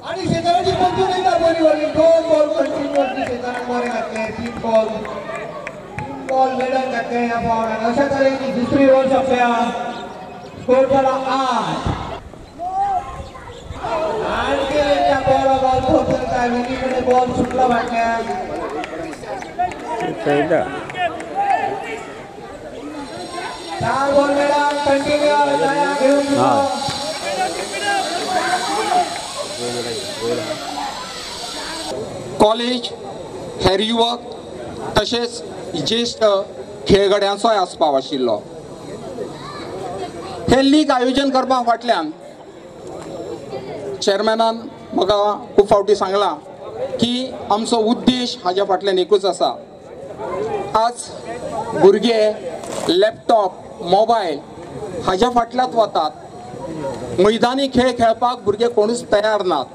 आणि शेजाराची पंचून येतात बोलीवरली 2 ball continuously शेजारान बरे घातले 3 बॉल मेडल घातले या फावलान अशा तरेची दुसरी ओव्हर सोंपल्या स्कोर झाला 8 आणखी एकदा बॉल पोहोचला विनीकडे बॉल सुटला वाटल्या 4 बॉल मेडल कंटिन्युअस घेऊन कॉलेज हेर युवक तशेंच ज्येष्ठ खेळगड्यांचोय आस्पाव आशिल्लो। हे लीग आयोजन करपा फाटल्यान चेअरमॅनान म्हाका खूब फावटी सांगला की आमचो उद्देश हाज्या फाटल्यान एकूच आसा। आज भुरगे लॅपटॉप मोबायल हाज्या फाटल्यात वतात, मैदानी खेळ खेळपाक भुरगे कोणूच तयार नात।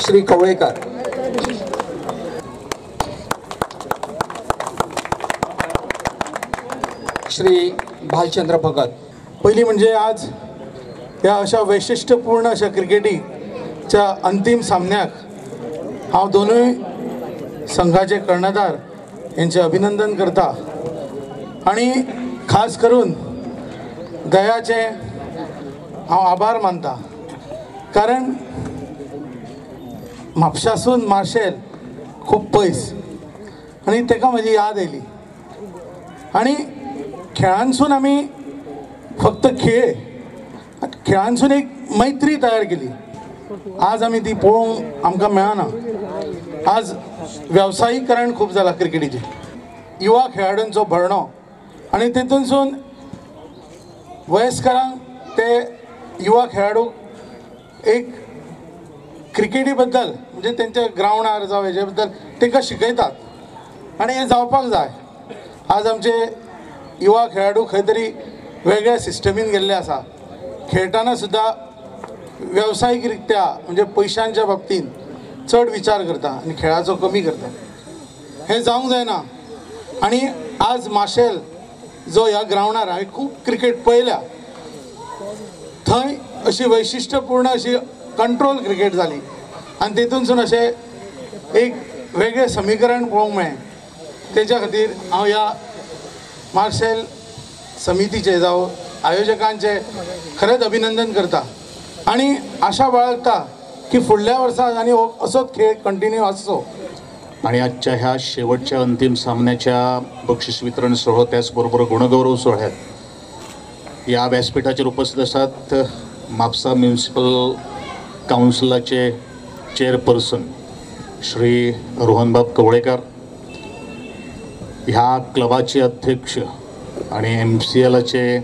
श्री कवळेकर श्री भालचंद्र भगत। पहिली म्हणजे आज या अशा वैशिष्ट्यपूर्ण अशा क्रिकेटीच्या अंतिम सामन्याक हांव दोनूय संघाचे कर्णधार यांचे अभिनंदन करता आणि खास करून दयाचे हांव आभार मानता, कारण म्हापशासून मार्शेल खूब पयस आणि तेका म्हजी याद आयली आणि खेळांसून आमी फक्त खेळांसून एक मैत्री तयार केली। आज आमी ती पळोवंक आमकां मेळना। आज व्यावसायीकरण खूब जाला क्रिकेटीचे, युवा खेळाडूंचो भरणो आणि तेतूनसून वयस्करांक ते युवा खेळाडू एक क्रिकेटी बद्दल म्हणजे त्यांच्या ग्राउंडार जावं हेजे बद्दल तांकां शिकयतात आणि हे जावपाक जाय। आज आमचे युवा खेळाडू खंय तरी वेगळ्या सिस्टमीन गेल्ले आसा, खेळटाना सुद्दां व्यावसायिकरित्या म्हणजे पयशांच्या बाबतींत चड विचार करता आणि खेळाचो कमी करता, हे जावंक जायना। आणि आज माशेल जो ह्या ग्राउंडार हांवें खूब क्रिकेट पळयल्या, थंय अशी वैशिष्ट्यपूर्ण अशी कंट्रोल क्रिकेट जाली आणि तेतूनसून अशें एक वेगळें समीकरण पळोवंक मेळ्ळें। तेच्या खातीर हांव ह्या मार्शेल समितीचे जावं आयोजकांचे खरेंच अभिनंदन करता आणि आशा बाळगता की फुडल्या वर्सां आनी असोच खेळ कंटिन्यू आसचो। आणि आजच्या ह्या शेवटच्या अंतिम सामन्याच्या बक्षीस वितरण सोहळा त्याचबरोबर गुणगौरव सोहळ्यात या व्यासपीठाचेर उपस्थित असतात म्हापसा म्युनिसिपल काउन्सिलाचे चेअरपर्सन श्री रोहनबाब कवळेकर, ह्या क्लबाचे अध्यक्ष आणि MCLचे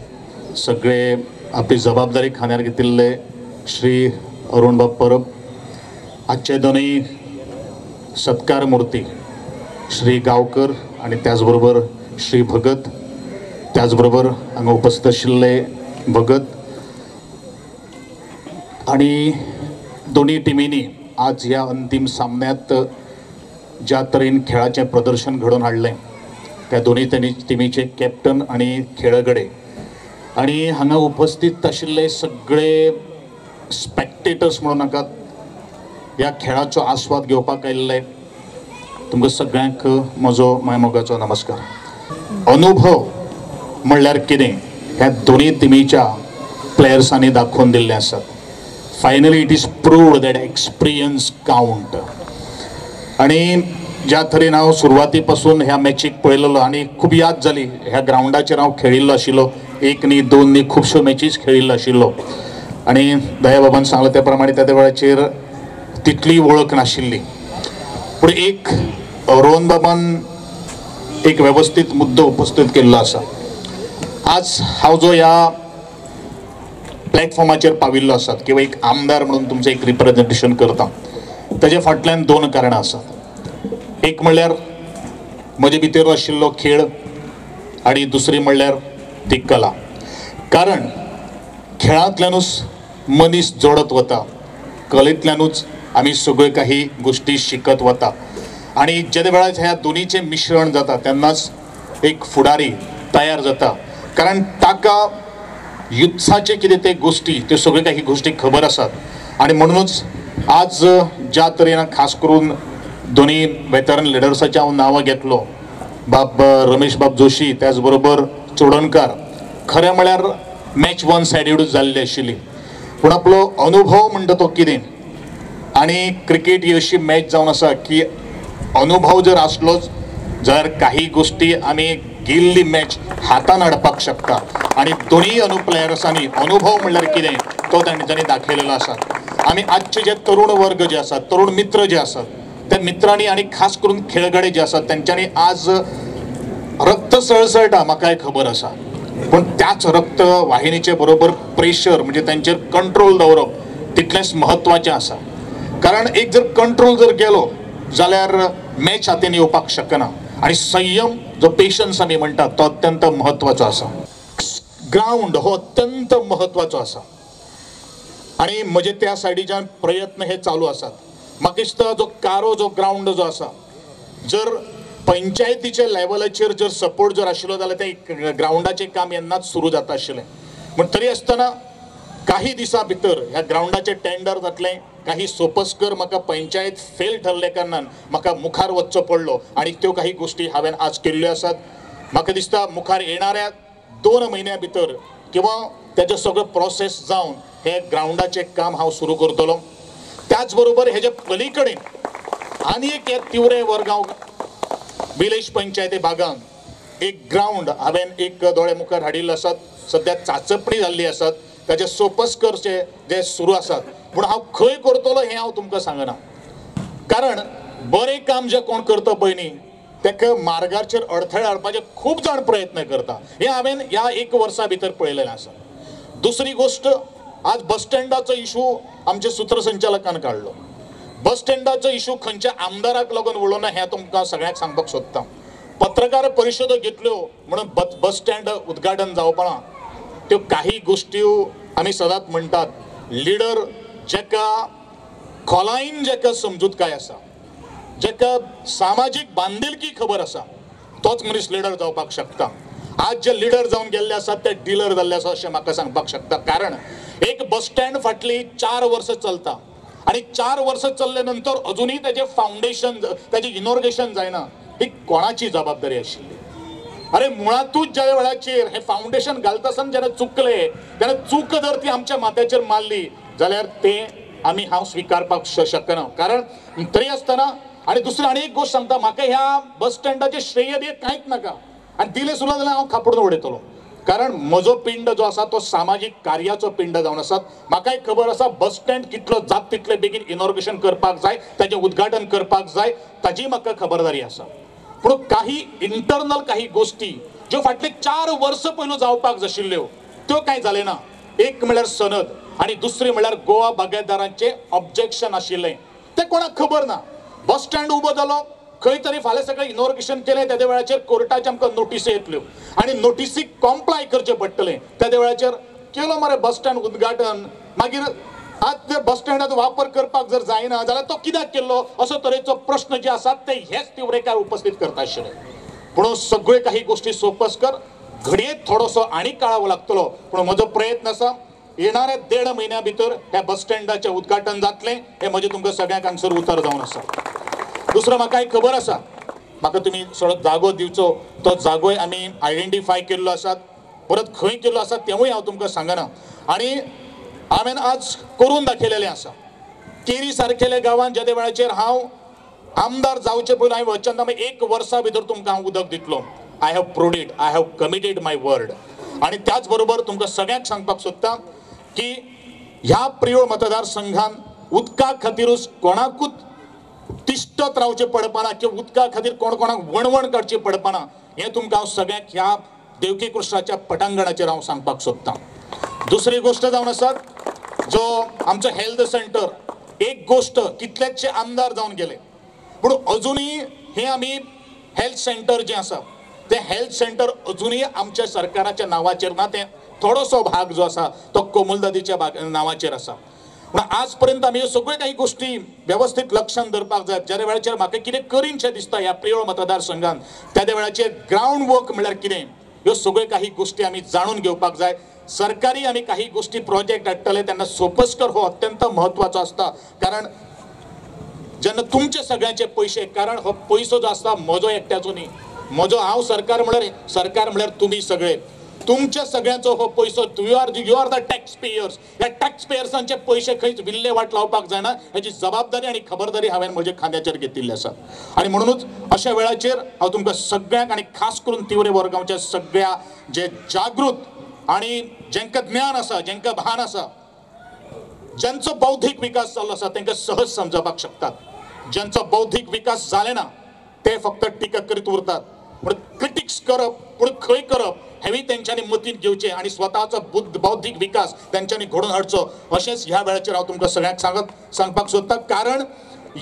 सगळे आपली जबाबदारी खांद्यार घेतिल्ले श्री अरुणबाब परब, आजचे दोनूय सत्कार मूर्ती श्री गावकर आणि त्याचबरोबर श्री भगत, त्याचबरोबर हांगा उपस्थित आशिल्ले भगत आणि दोन्ही टिमींनी आज ह्या अंतिम सामन्यात ज्या तरेन खेळाचें प्रदर्शन घडोवन हाडलें त्या दोन्ही टिमीचे कॅप्टन आणि खेळगडे आणि हांगा उपस्थित आशिल्ले सगळे स्पेक्टेटर्स म्हणून नाकात ह्या खेळाचो आस्वाद घेवपाक आयिल्ले तुमकां सगळ्यांक म्हजो मायमोगाचो नमस्कार। अनुभव म्हणल्यार कितें ह्या दोन्ही टिमीच्या प्लेयर्सांनी दाखोवन दिल्लें आसा। Finally it is proved that experience count आणि ज्या तरेन हांव सुरवाती पासून ह्या मॅचीक पळयलेलो आणि खूब याद जाली, ह्या ग्राउंडाचेर हांव खेळिल्लो आशिल्लो, 1 न्ही 2 न्ही खुबश्यो मॅचीस खेळिल्लो आशिल्लो आणि दयाबाबान सांगले त्या प्रमाणे त्या वेळाचेर तितली वळख नाशिल्ली, पूण एक रोहन बाबान एक व्यवस्थित मुद्दो उपस्थित केल्लो आसा। आज हांव जो ह्या प्लॅटफॉर्माचेर पाविल्लो आसात किंवा एक आमदार म्हणून तुमचें एक रिप्रेझेंटेशन करता, ताजे फाटल्यान 2 कारणां आसात। एक म्हणल्यार म्हजे भितर आशिल्लो खेळ आणि दुसरी म्हणल्यार ती कला, कारण खेळांतल्यानूच मनीस जोडत वता, कलेंतल्यानूच आमी सगळ्यो काही गोष्टी शिकत वता आणि ज्या वेळार ह्या दोनीचें मिश्रण जाता तेन्नाच एक फुडारी तयार जाता, कारण ताका युद्धाचे कितें ते गोष्टी त्यो सगळ्यो काही गोष्टी खबर आसात आणि म्हणूनच आज ज्या तरेन खास करून दोन्ही वेटरन लिडर्साची हांव नांवां घेतलो बाब रमेश बाब जोशी त्याच बरोबर चोडणकार खरें म्हळ्यार मॅच वन सायडीडूच जाल्ली आशिल्ली पूण आपलो अनुभव म्हणटा तो कितें आणि क्रिकेट ही अशी मॅच जावन आसा की अनुभव जर आसलोच जाल्यार काही गोष्टी आमी गेल्ली मॅच हातान हाडपाक शकता आणि दोन्ही प्लेयर्सांनी अनुभव म्हणल्यार कितें तो तांच्यांनी दाखयलेलो आसा आमी आजचे जे तरुण वर्ग जे आसात तरुण मित्र जे आसात त्या मित्रांनी आणि खास करून खेळगडे जे आसात त्यांच्यानी आज रक्त सळसळटा म्हाकाय खबर आसा पण त्याच रक्त वाहिनीचे बरोबर प्रेशर म्हणजे त्यांचेर कंट्रोल दवरप तितलेंच महत्वाचें आसा कारण एक जर कंट्रोल जर गेलो जाल्यार मॅच हातीन येवपाक शकना आणि संयम जो पेशन्स आमी म्हणटात तो अत्यंत महत्वाचो आसा ग्राउंड हो अत्यंत महत्वाचो आसा आणि म्हजे त्या सायडीच्यान प्रयत्न हे चालू आसात म्हाका दिसता जो कारो जो ग्राउंड जो आसा जर पंचायतीच्या लेवलाचेर जर सपोर्ट जर आशिल्लो जाल्यार ते ग्राउंडाचें काम येन्नाच सुरू जाता आशिल्लें पण तरी आसतना काही दिसां भितर ह्या ग्राउंडाचें टेंडर जातलें काही सोपस्कर म्हाका पंचायत फेल ठरले कारणान म्हाका मुखार वचचो पडलो आणि त्यो काही गोष्टी हांवें आज केल्ल्यो आसात म्हाका दिसता मुखार येणाऱ्या 2 म्हयन्या भितर किंवा तेजो सगळो प्रोसेस जावन हे ग्राउंडाचें काम हांव सुरू करतलो त्याच बरोबर हेजे पलीकडेन आनी एक तिवरे वरगांव विलेज पंचायती भागांत एक ग्राउंड हांवें एक दोळे मुखार हाडिल्ले आसात सद्या चाचपणी जाल्ली आसात ताचे सोपस्करचे जे सुरू आसात पूण हांव खंय करतलो हें हांव तुमकां सांगना कारण बरें काम जे कोण करता पळय न्ही ताका मार्गाचेर अडथळे हाडपाचे खूब जाण प्रयत्न करता हें हांवें ह्या 1 वर्सा भितर पळयलेलें आसा दुसरी गोष्ट आज बस स्टँडाचो इशू आमच्या सूत्रसंचालकान काडलो बस स्टँडाचो इशू खंयच्या आमदाराक लागून वळो ना हें तुमकां सगळ्यांक सांगपाक सोदता पत्रकार परिशदो घेतल्यो म्हणून बस स्टँड उद्घाटन जावपाना त्यो काही गोष्टी आमी सदांच म्हणटात लिडर जेका खोलायेन जेका समजूतकाय आसा जेका सामाजीक बांदिलकी खबर आसा तोच मनीस लिडर जावपाक शकता आज जे लिडर जावन गेल्ले आसात ते डीलर जाल्ले आसा अशें म्हाका सांगपाक शकता कारण एक बस स्टँड फाटली 4 वर्सां चलता आणि 4 वर्सां चलले नंतर अजूनही त्याचे फाउंडेशन त्याचे इनॉर्गेशन जायना ही कोणाची जबाबदारी आशिल्ली अरे मुळातूच ज्या वेळाचेर हे फाउंडेशन घालता आसतना जेन्ना चुकले तेन्ना चूक जर ती आमच्या माथ्याचेर मारली जाल्यार ते आमी हांव स्विकारपाक शकना कारण तरी आसतना आणि दुसरी आनी एक गोष्ट सांगता म्हाका ह्या बस स्टँडाचे श्रेय बी कांयच नाका आणि दिले सुद्दां जाल्यार हांव खापडून उडयतलो कारण म्हजो पिंड जो आसा तो सामाजीक कार्याचो पिंड जावन आसा म्हाकाय खबर आसा बस स्टँड कितलो जात तितले बेगीन इनॉर्गेशन करपाक जाय ताचें उद्घाटन करपाक जाय ताची म्हाका खबरदारी आसा पूण काही इंटरनल काही गोष्टी ज्यो फाटले 4 वर्सां पयलीं जावपाक जाशिल्ल्यो त्यो कांय जाले ना एक म्हळ्यार सनद आणि दुसरी म्हळ्यार गोवा बागायतदारांचे ऑब्जेक्शन आशिल्लें ते कोणाक खबर ना बस स्टँड उबो जालो खंय तरी फाल्यां सकाळीं इनॉर्गेशन केलें त्या वेळाचेर कोर्टाचे आमकां नोटीस येतल्यो आणि नोटीसीक कॉम्प्लाय करचें पडटलें त्या वेळाचेर केलो मरे बस स्टँड उद्घाटन मागीर आज जर बस स्टँडाचो वापर करपाक जर जायना जाल्यार तो कित्याक केल्लो असो तरेचो प्रश्न जे आसात ते हेच तिवरेकार उपस्थित करता आशिल्ले पूण सगळ्यो काही गोष्टी सोपस्कर घडयेक थोडोसो आनी काळावो लागतलो पूण म्हजो प्रयत्न आसा येणाऱ्या 1.5 म्हयन्या भितर ह्या बस स्टँडाचें उद्घाटन जातलें हे म्हजें तुमकां सगळ्यांक हांगसर उतर जावन आसा दुसरो म्हाका एक खबर आसा म्हाका तुमी थोडो जागो दिवचो तो जागोय आमी आयडेंटिफाय केल्लो आसा परत खंय केल्लो आसा तेवूय हांव तुमकां सांगना आनी हांवें आज करून दाखयलेलें आसा केरी सारकेल्या गांवांत ज्या वेळाचेर हांव आमदार जावचे पयलीं हांवें वचन 1 वर्सा भितर तुमकां हांव उदक दितलो I have proved it I have committed my word आणि त्याच बरोबर तुमकां सगळ्यांक सांगपाक सोदता की ह्या प्रियोळ मतदारसंघात उदका खातीरूच कोणाकूच तिश्टत रावचे पडपाना किंवा उदका खातीर कोणाक वणवण काडची पडपाना हें तुमकां हांव सगळ्यांक ह्या देवकी कृष्णाच्या पटांगणाचेर हांव सांगपाक सोदतां दुसरी गोष्ट जावन आसा जो आमचो हेल्थ सेंटर एक गोष्ट कितलेशे आमदार जावन गेले पूण अजूनही हे आमी हेल्थ सेंटर जे आसा ते हेल्थ सेंटर अजूनही आमच्या सरकाराच्या नावाचेर ना ते थोडोसो भाग जो आसा तो कोमलदादीच्या नावाचेर आसा पूण आज पर्यंत आमी ह्यो सगळ्यो काही गोष्टी व्यवस्थित लक्षांत धरपाक जाय ज्या वेळाचेर म्हाका कितें करीनशें दिसता ह्या प्रियोळ मतदारसंघात त्या वेळाचेर ग्राउंड वर्क म्हळ्यार कितें ह्यो सगळ्यो काही गोष्टी आमी जाणून घेवपाक जाय सरकारी आम्ही काही गोष्टी प्रोजेक्ट हाडटले त्यांना सोपस्कर हो अत्यंत महत्वाचो असता कारण जेन्ना तुमचे सगळ्यांचे पैसे कारण हो पैसो जो आसता म्हजो एकट्याचो न्ही म्हजो हांव सरकार म्हळ्यार तुम्ही सगळे तुमच्या सगळ्यांचो हो पैसो you are the tax payers ह्या टॅक्स पेयर्सांचे पैसे खंयच विल्हेवाट लावपाक जायना हेची जबाबदारी आणि खबरदारी हांवें म्हज्या खांद्याचेर घेतिल्ली आसा आणि म्हणूनच अशा वेळाचेर हांव तुमकां सगळ्यांक आणि खास करून तिवरे वरगांवच्या सगळ्या जे जागृत आणि जेंका ज्ञान आसा जेंका भान आसा ज्यांचो बौद्धिक विकास जाल्लो आसा तांकां सहज समजपाक शकतात ज्यांचो बौद्धिक विकास जाले ना ते फक्त टिका करीत उरतात पूण क्रिटिक्स करप पूण खंय करप हेवूय तेंच्यांनी मतींत घेवचें आणि स्वताचो बौद्धिक विकास तेंच्यांनी घडोवन हाडचो अशेंच ह्या वेळाचेर हांव तुमकां सगळ्यांक सांगपाक सोदतां कारण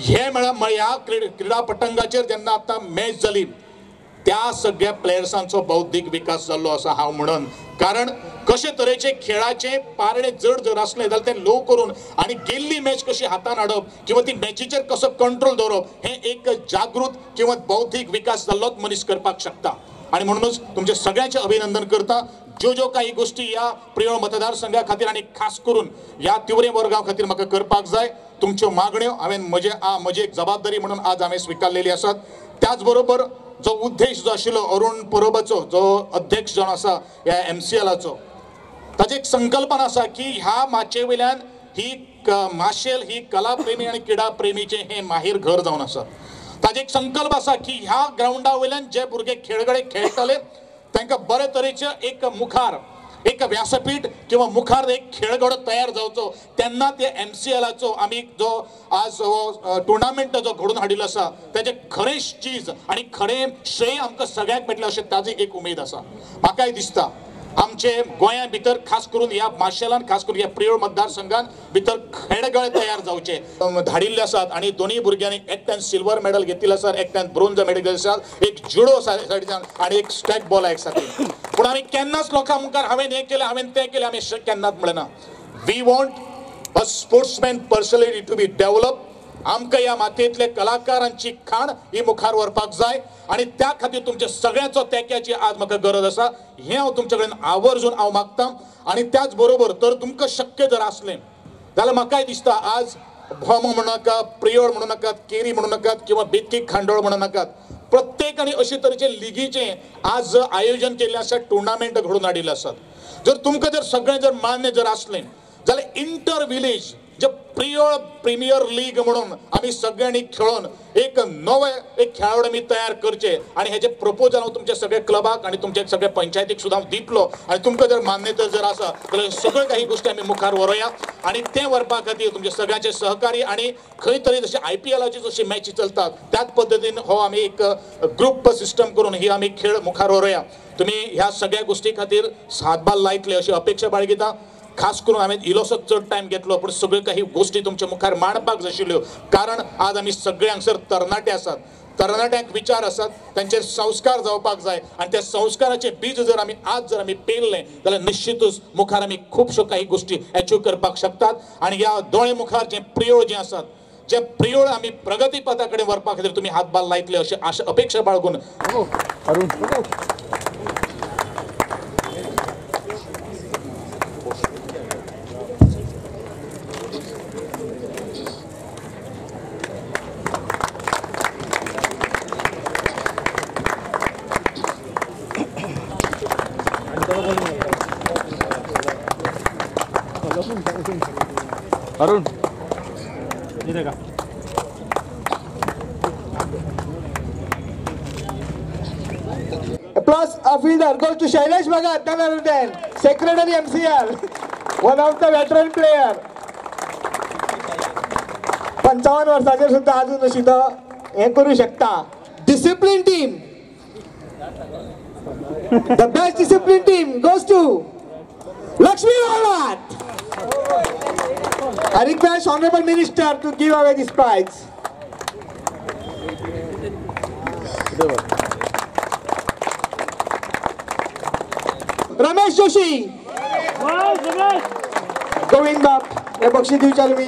हे ह्या क्रीडा पटंगाचेर जेन्ना आतां मॅच जाली त्या सगळ्या प्लेयर्सांचो बौद्धिक विकास जाल्लो आसा हांव म्हणन कारण कशे तरेचे खेळाचे पारणे जड जर असले जाल्यार ते लो करून आणि गेल्ली मॅच कशी हातान हाडप किंवा ती मॅचीचेर कसो कंट्रोल दवरप हे एक जागृत किंवा बौद्धिक विकास जाल्लोच मनीस करपाक शकता आणि म्हणूनच तुमचे सगळ्यांचे अभिनंदन करता ज्यो काही गोष्टी या प्रिय मतदारसंघा खातीर आणि खास करून या तिवरे वरगांव खातीर म्हाका करपाक जाय तुमच्यो मागण्यो हांवें म्हजी एक जबाबदारी म्हणून आज हांवें स्विकारलेली आसात त्याच बरोबर जो उद्देश जो आशिल्लो अरुण परबाचो जो अध्यक्ष जावन आसा ह्या MCLाचो ताची एक संकल्पना आसा की ह्या माचे वयल्यान ही माशेल ही कला प्रेमी आणि क्रीडा प्रेमीचे हे माहेर घर जावन आसा ताची एक संकल्प आसा की ह्या ग्राउंडा वयल्यान जे भुरगे खेळगडे खेळटले तांकां बरे तरेचे एक मुखार एक व्यासपीठ किंवा मुखार एक खेळगडो तयार जावचो तेन्ना ते MCLाचो आमी जो आज टुर्नामेंट जो घडोवन हाडिल्लो आसा तेजे खरें चीज आणि खरें श्रेय आमकां सगळ्यांक मेळटलें अशें ताजी एक उमेद आसा म्हाकाय दिसता आमचे गोंया भितर खास करून ह्या माशेलान खास करून ह्या प्रिय मतदारसंघान भितर खेळगडे तयार जावचे धाडिल्ले आसात आणि दोन्ही भुरग्यांनी एकट्यान सिल्वर मेडल घेतिल्ले आसात एकट्यान ब्रोंज मेडल घेतिल्ले आसात एक जुडो सायडीच्यान आणि एक स्टॅक बॉल एक सायडीन पूण आमी केन्नाच लोकां मुखार हांवें हें केलें हांवें तें केलें आमी केन्नाच म्हणना we want a sportsman personality to be develop आमकां ह्या मातयेंतले कलाकारांची खाण ही मुखार व्हरपाक जाय आणि त्या खातीर तुमच्या सगळ्यांचो तेक्याची आज म्हाका गरज आसा हें हांव तुमचे कडेन आवर्जून हांव मागतां आणि त्याच बरोबर तर तुमकां शक्य जर आसलें जाल्यार म्हाकाय दिसता आज भोम म्हणू नाका प्रियोड म्हणू नाकात केरी म्हणू नाकात किंवा बेतकी खांडोळ म्हणू नाकात प्रत्येकाने अशे तरेचे लिगीचे आज आयोजन केल्लें आसा टुर्नामेंट घडोवन हाडिल्ले आसात जर तुमकां जर सगळें जर मान्य जर आसलें जाल्यार इंटर विलेज जे प्रीमियर लीग म्हणून आम्ही सगळ्यांनी खेळून एक नवे एक खेळाडू आम्ही तयार करचे आणि हेचे प्रपोजल हांव तुमच्या सगळ्या क्लबाक आणि तुमच्या सगळ्या पंचायतीक सुद्दां दितलो आणि तुमकां जर मान्यता जर आसा जाल्यार सगळे काही गोष्टी आमी मुखार व्हरुया आणि ते व्हरपा खातीर तुमचे सगळ्यांचे सहकारी आणि खंय तरी जशे IPLाची जशी मॅची चलतात त्याच पद्दतीन हो आमी एक ग्रुप सिस्टम करून ही आमी खेळ मुखार व्हरुया तुम्ही ह्या सगळ्या गोष्टी खातीर हातभार लायतले अशी अपेक्षा बाळगिता खास करून हांवें इल्लोसो चड टायम घेतलो पण सगळ्यो काही गोष्टी तुमच्या मुखार मांडपाक जाय आशिल्ल्यो कारण आज आमी सगळे हांगसर तरणाटे आसात तरणाट्यांक विचार आसात तांचेर संस्कार जावपाक जाय आणि त्या संस्काराचे बीज जर आमी आज जर आमी पेरलें जाल्यार निश्चितूच मुखार आमी खुबश्यो काही गोष्टी अचीव करपाक शकतात आणि ह्या दोळे मुखार जे प्रियोळ जे आसात जे प्रियोळ आमी प्रगती पथा कडेन व्हरपा खातीर तुमी हातभार लायतले अशी आशा अपेक्षा बाळगून अरुण इथे का Applause of either goes to Shailesh Bhagat, Nagarudan, Secretary MCL, one of the veteran player. 55 वर्षाचेर सुद्धा अजून अशी तो हे करू शकता. Discipline team. The best discipline team goes to Lakshmi Rawat. I request Honorable Minister to give away this prize. Ramesh Joshi. Govind Bap. हे बक्षीस दिवचाल मी.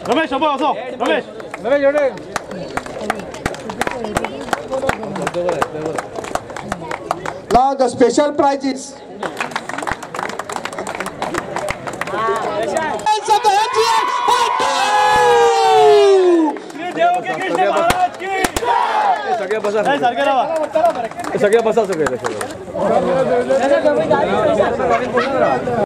Ramesh Ramesh Now the special prizes. सगळ्या बसा सगळे